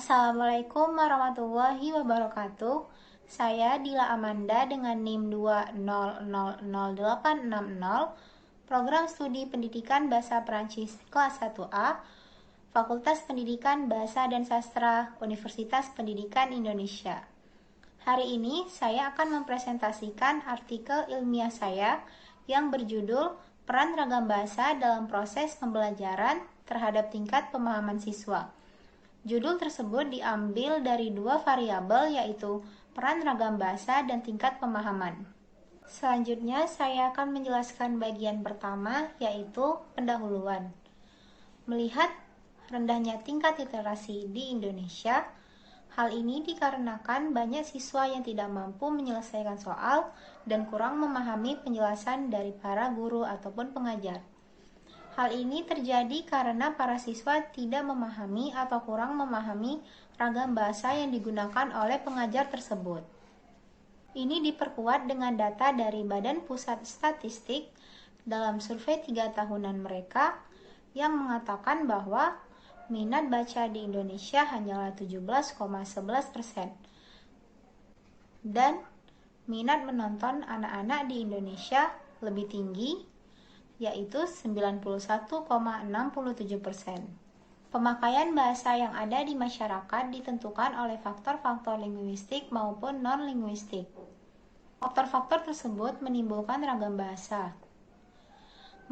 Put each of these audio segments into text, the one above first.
Assalamualaikum warahmatullahi wabarakatuh. Saya Dila Amanda dengan NIM 2000860, Program Studi Pendidikan Bahasa Perancis kelas 1A, Fakultas Pendidikan Bahasa dan Sastra Universitas Pendidikan Indonesia. Hari ini saya akan mempresentasikan artikel ilmiah saya yang berjudul Peran Ragam Bahasa dalam Proses Pembelajaran terhadap Tingkat Pemahaman Siswa. Judul tersebut diambil dari dua variabel, yaitu peran ragam bahasa dan tingkat pemahaman. Selanjutnya, saya akan menjelaskan bagian pertama, yaitu pendahuluan. Melihat rendahnya tingkat literasi di Indonesia, hal ini dikarenakan banyak siswa yang tidak mampu menyelesaikan soal dan kurang memahami penjelasan dari para guru ataupun pengajar. Hal ini terjadi karena para siswa tidak memahami atau kurang memahami ragam bahasa yang digunakan oleh pengajar tersebut. Ini diperkuat dengan data dari Badan Pusat Statistik dalam survei 3 tahunan mereka yang mengatakan bahwa minat baca di Indonesia hanyalah 17,11% dan minat menonton anak-anak di Indonesia lebih tinggi, yaitu 91,67%. Pemakaian bahasa yang ada di masyarakat ditentukan oleh faktor-faktor linguistik maupun non-linguistik. Faktor-faktor tersebut menimbulkan ragam bahasa.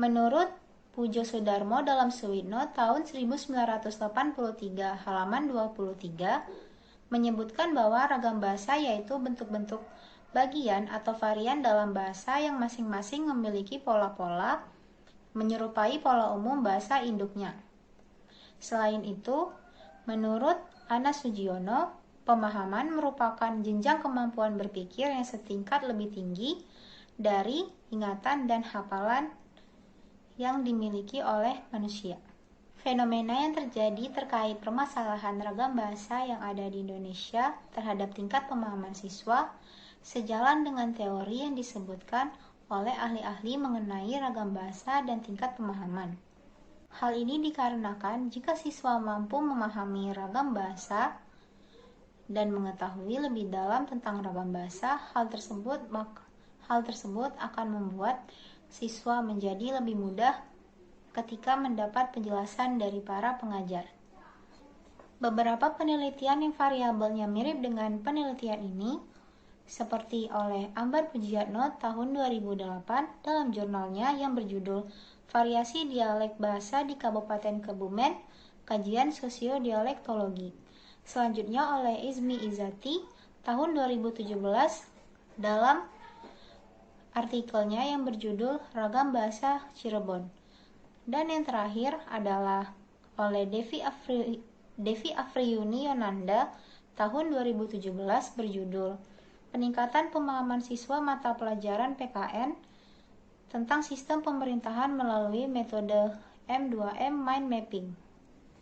Menurut Pujo Sudarmo dalam Suwidno tahun 1983 halaman 23 menyebutkan bahwa ragam bahasa yaitu bentuk-bentuk bagian atau varian dalam bahasa yang masing-masing memiliki pola-pola menyerupai pola umum bahasa induknya. Selain itu, menurut Ana Sujiono, pemahaman merupakan jenjang kemampuan berpikir yang setingkat lebih tinggi dari ingatan dan hafalan yang dimiliki oleh manusia. Fenomena yang terjadi terkait permasalahan ragam bahasa yang ada di Indonesia terhadap tingkat pemahaman siswa sejalan dengan teori yang disebutkan oleh ahli-ahli mengenai ragam bahasa dan tingkat pemahaman. Hal ini dikarenakan jika siswa mampu memahami ragam bahasa dan mengetahui lebih dalam tentang ragam bahasa, hal tersebut akan membuat siswa menjadi lebih mudah ketika mendapat penjelasan dari para pengajar. Beberapa penelitian yang variabelnya mirip dengan penelitian ini, seperti oleh Ambar Pujiatno tahun 2008 dalam jurnalnya yang berjudul Variasi Dialek Bahasa di Kabupaten Kebumen, Kajian Sosio-Dialektologi. Selanjutnya oleh Izmi Izati tahun 2017 dalam artikelnya yang berjudul Ragam Bahasa Cirebon. Dan yang terakhir adalah oleh Devi Afriyuni Yonanda tahun 2017 berjudul Peningkatan Pemahaman Siswa Mata Pelajaran PKN tentang Sistem Pemerintahan melalui Metode M2M Mind Mapping.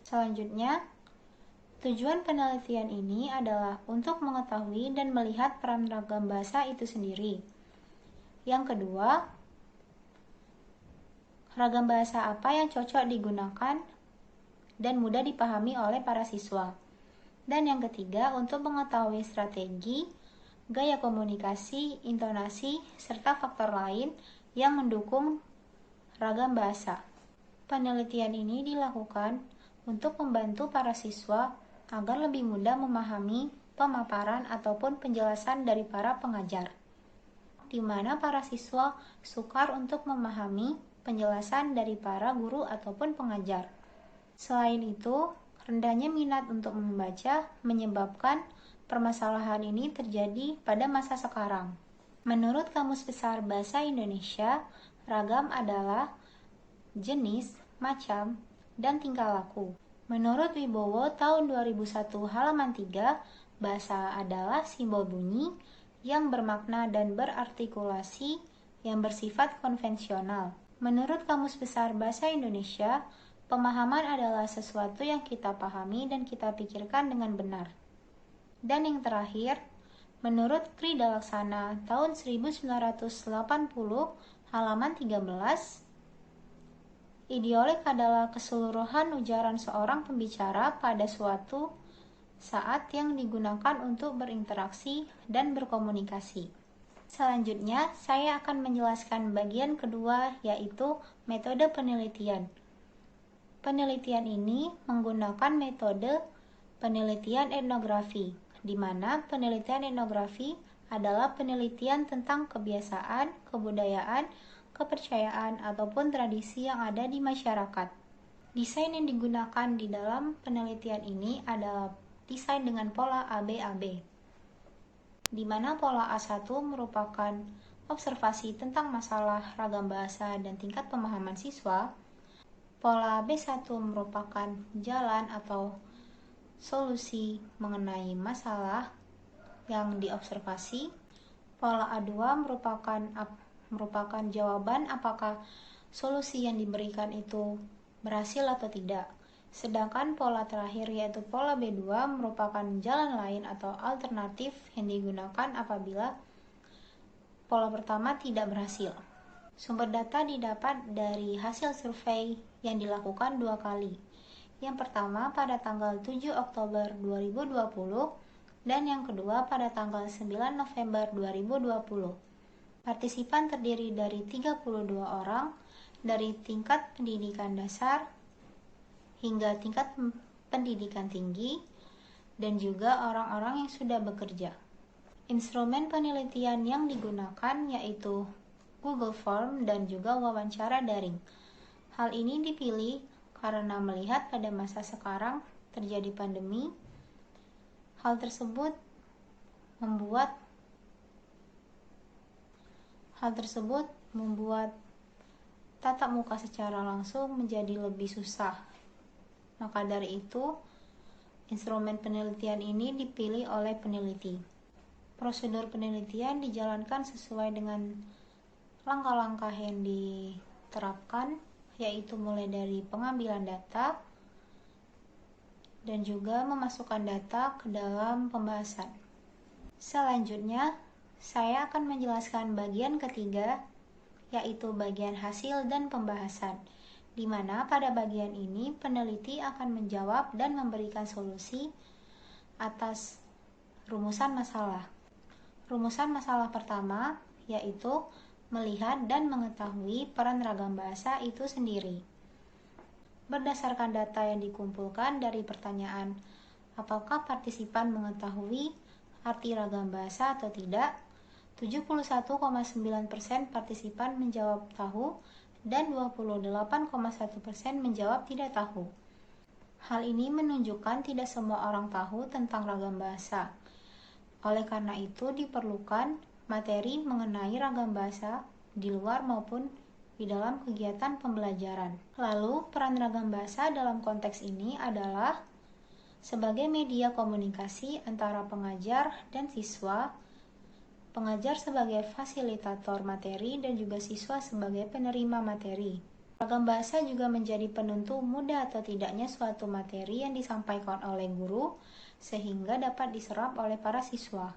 Selanjutnya, tujuan penelitian ini adalah untuk mengetahui dan melihat peran ragam bahasa itu sendiri. Yang kedua, ragam bahasa apa yang cocok digunakan dan mudah dipahami oleh para siswa. Dan yang ketiga, untuk mengetahui strategi, gaya komunikasi, intonasi, serta faktor lain yang mendukung ragam bahasa. Penelitian ini dilakukan untuk membantu para siswa agar lebih mudah memahami pemaparan ataupun penjelasan dari para pengajar, di mana para siswa sukar untuk memahami penjelasan dari para guru ataupun pengajar. Selain itu, rendahnya minat untuk membaca menyebabkan permasalahan ini terjadi pada masa sekarang. Menurut Kamus Besar Bahasa Indonesia, ragam adalah jenis, macam, dan tingkah laku. Menurut Wibowo tahun 2001 halaman 3, bahasa adalah simbol bunyi yang bermakna dan berartikulasi yang bersifat konvensional. Menurut Kamus Besar Bahasa Indonesia, pemahaman adalah sesuatu yang kita pahami dan kita pikirkan dengan benar. Dan yang terakhir, menurut Krida Laksana tahun 1980 halaman 13, idiolek adalah keseluruhan ujaran seorang pembicara pada suatu saat yang digunakan untuk berinteraksi dan berkomunikasi. Selanjutnya, saya akan menjelaskan bagian kedua, yaitu metode penelitian. Penelitian ini menggunakan metode penelitian etnografi, di mana penelitian etnografi adalah penelitian tentang kebiasaan, kebudayaan, kepercayaan, ataupun tradisi yang ada di masyarakat. Desain yang digunakan di dalam penelitian ini adalah desain dengan pola ABAB, di mana pola A1 merupakan observasi tentang masalah ragam bahasa dan tingkat pemahaman siswa. Pola B1 merupakan jalan atau solusi mengenai masalah yang diobservasi. Pola A2 merupakan jawaban apakah solusi yang diberikan itu berhasil atau tidak. Sedangkan pola terakhir yaitu pola B2 merupakan jalan lain atau alternatif yang digunakan apabila pola pertama tidak berhasil. Sumber data didapat dari hasil survei yang dilakukan 2 kali. Yang pertama pada tanggal 7 Oktober 2020 dan yang kedua pada tanggal 9 November 2020. Partisipan terdiri dari 32 orang dari tingkat pendidikan dasar hingga tingkat pendidikan tinggi dan juga orang-orang yang sudah bekerja. Instrumen penelitian yang digunakan yaitu Google Form dan juga wawancara daring. Hal ini dipilih karena melihat pada masa sekarang terjadi pandemi. Hal tersebut membuat tatap muka secara langsung menjadi lebih susah. Maka dari itu, instrumen penelitian ini dipilih oleh peneliti. Prosedur penelitian dijalankan sesuai dengan langkah-langkah yang diterapkan, yaitu mulai dari pengambilan data dan juga memasukkan data ke dalam pembahasan. Selanjutnya, saya akan menjelaskan bagian ketiga, yaitu bagian hasil dan pembahasan, di mana pada bagian ini peneliti akan menjawab dan memberikan solusi atas rumusan masalah. Rumusan masalah pertama yaitu melihat dan mengetahui peran ragam bahasa itu sendiri. Berdasarkan data yang dikumpulkan dari pertanyaan, apakah partisipan mengetahui arti ragam bahasa atau tidak? 71,9% partisipan menjawab tahu dan 28,1% menjawab tidak tahu. Hal ini menunjukkan tidak semua orang tahu tentang ragam bahasa. Oleh karena itu diperlukan materi mengenai ragam bahasa di luar maupun di dalam kegiatan pembelajaran. Lalu, peran ragam bahasa dalam konteks ini adalah sebagai media komunikasi antara pengajar dan siswa, pengajar sebagai fasilitator materi dan juga siswa sebagai penerima materi. Ragam bahasa juga menjadi penentu mudah atau tidaknya suatu materi yang disampaikan oleh guru sehingga dapat diserap oleh para siswa.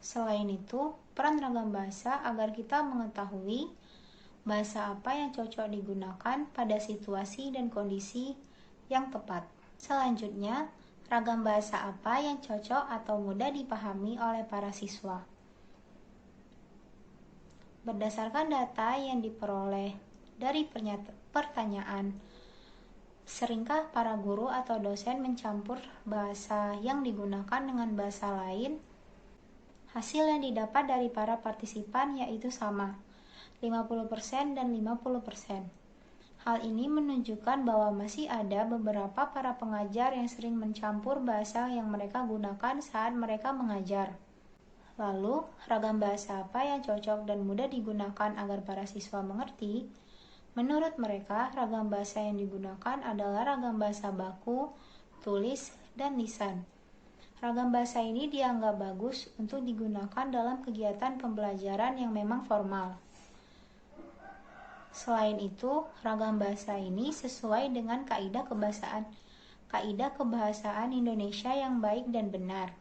Selain itu, peran ragam bahasa agar kita mengetahui bahasa apa yang cocok digunakan pada situasi dan kondisi yang tepat. Selanjutnya, ragam bahasa apa yang cocok atau mudah dipahami oleh para siswa. Berdasarkan data yang diperoleh dari pertanyaan, seringkah para guru atau dosen mencampur bahasa yang digunakan dengan bahasa lain? Hasil yang didapat dari para partisipan yaitu sama, 50% dan 50%. Hal ini menunjukkan bahwa masih ada beberapa para pengajar yang sering mencampur bahasa yang mereka gunakan saat mereka mengajar. Lalu, ragam bahasa apa yang cocok dan mudah digunakan agar para siswa mengerti? Menurut mereka, ragam bahasa yang digunakan adalah ragam bahasa baku, tulis, dan lisan. Ragam bahasa ini dianggap bagus untuk digunakan dalam kegiatan pembelajaran yang memang formal. Selain itu, ragam bahasa ini sesuai dengan kaidah kebahasaan Indonesia yang baik dan benar,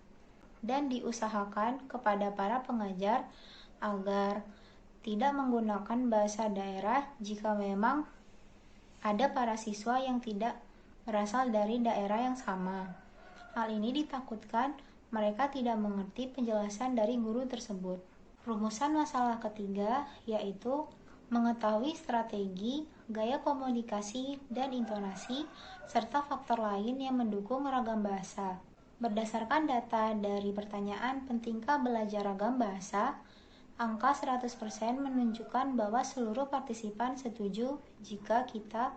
dan diusahakan kepada para pengajar agar tidak menggunakan bahasa daerah jika memang ada para siswa yang tidak berasal dari daerah yang sama. Hal ini ditakutkan mereka tidak mengerti penjelasan dari guru tersebut. Rumusan masalah ketiga yaitu mengetahui strategi, gaya komunikasi, dan intonasi, serta faktor lain yang mendukung ragam bahasa. Berdasarkan data dari pertanyaan pentingkah belajar ragam bahasa, angka 100% menunjukkan bahwa seluruh partisipan setuju jika kita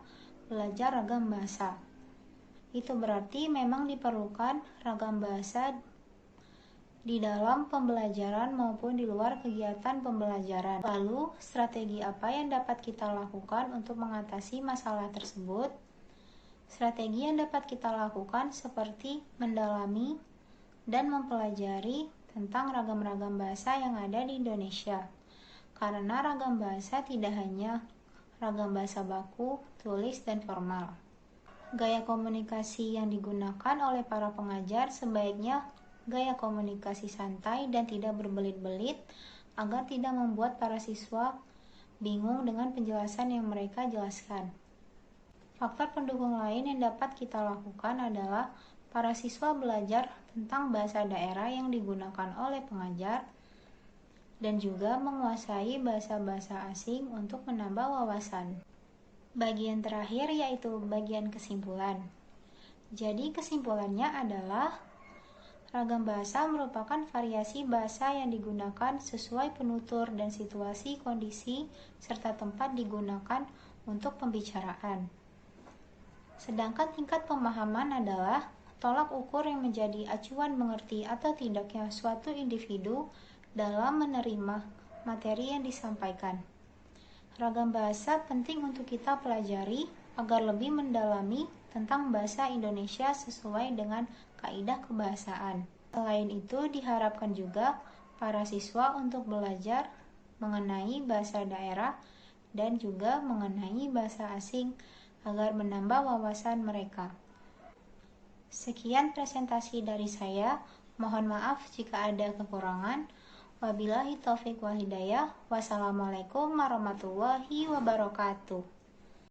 belajar ragam bahasa. Itu berarti memang diperlukan ragam bahasa di dalam pembelajaran maupun di luar kegiatan pembelajaran. Lalu, strategi apa yang dapat kita lakukan untuk mengatasi masalah tersebut? Strategi yang dapat kita lakukan seperti mendalami dan mempelajari tentang ragam-ragam bahasa yang ada di Indonesia. Karena ragam bahasa tidak hanya ragam bahasa baku, tulis, dan formal. Gaya komunikasi yang digunakan oleh para pengajar sebaiknya gaya komunikasi santai dan tidak berbelit-belit agar tidak membuat para siswa bingung dengan penjelasan yang mereka jelaskan. Faktor pendukung lain yang dapat kita lakukan adalah para siswa belajar tentang bahasa daerah yang digunakan oleh pengajar dan juga menguasai bahasa-bahasa asing untuk menambah wawasan. Bagian terakhir yaitu bagian kesimpulan. Jadi kesimpulannya adalah ragam bahasa merupakan variasi bahasa yang digunakan sesuai penutur dan situasi, kondisi, serta tempat digunakan untuk pembicaraan. Sedangkan tingkat pemahaman adalah tolak ukur yang menjadi acuan mengerti atau tidaknya suatu individu dalam menerima materi yang disampaikan. Ragam bahasa penting untuk kita pelajari agar lebih mendalami tentang bahasa Indonesia sesuai dengan kaidah kebahasaan. Selain itu, diharapkan juga para siswa untuk belajar mengenai bahasa daerah dan juga mengenai bahasa asing agar menambah wawasan mereka. Sekian presentasi dari saya. Mohon maaf jika ada kekurangan. Wabillahi taufiq wal hidayah. Wassalamualaikum warahmatullahi wabarakatuh.